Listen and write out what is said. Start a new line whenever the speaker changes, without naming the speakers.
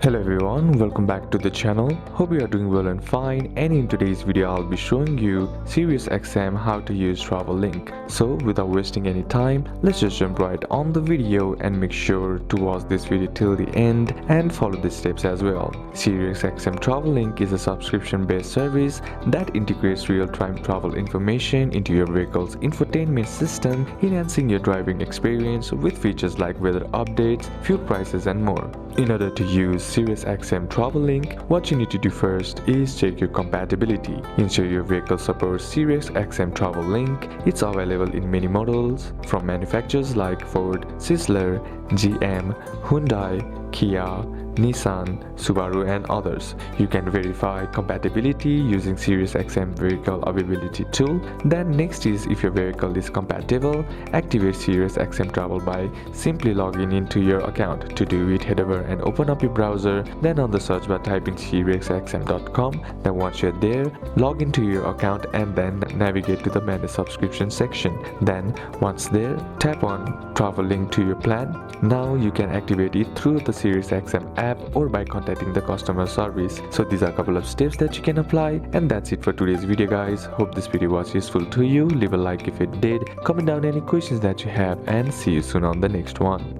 Hello everyone, welcome back to the channel. Hope you are doing well and fine, and in today's video I'll be showing you SiriusXM how to use Travel Link. So without wasting any time, let's just jump right on the video and make sure to watch this video till the end and follow the steps as well. SiriusXM Travel Link is a subscription-based service that integrates real-time travel information into your vehicle's infotainment system, enhancing your driving experience with features like weather updates, fuel prices and more. In order to use SiriusXM Travel Link, what you need to do first is check your compatibility. Ensure your vehicle supports SiriusXM Travel Link. It's available in many models from manufacturers like Ford, Chrysler, GM, Hyundai, Kia, Nissan, Subaru and others. You can verify compatibility using SiriusXM Vehicle Availability tool. Then next is, if your vehicle is compatible, activate SiriusXM Travel by simply logging into your account. To do it, head over and open up your browser, then on the search bar type in SiriusXM.com. Then once you're there, log into your account and then navigate to the manage subscription section. Then once there, tap on Travel Link to your plan. Now you can activate it through the SiriusXM app or by contacting the customer service. So these are a couple of steps that you can apply, and that's it for today's video guys. Hope this video was useful to you. Leave a like if it did, comment down any questions that you have, and see you soon on the next one.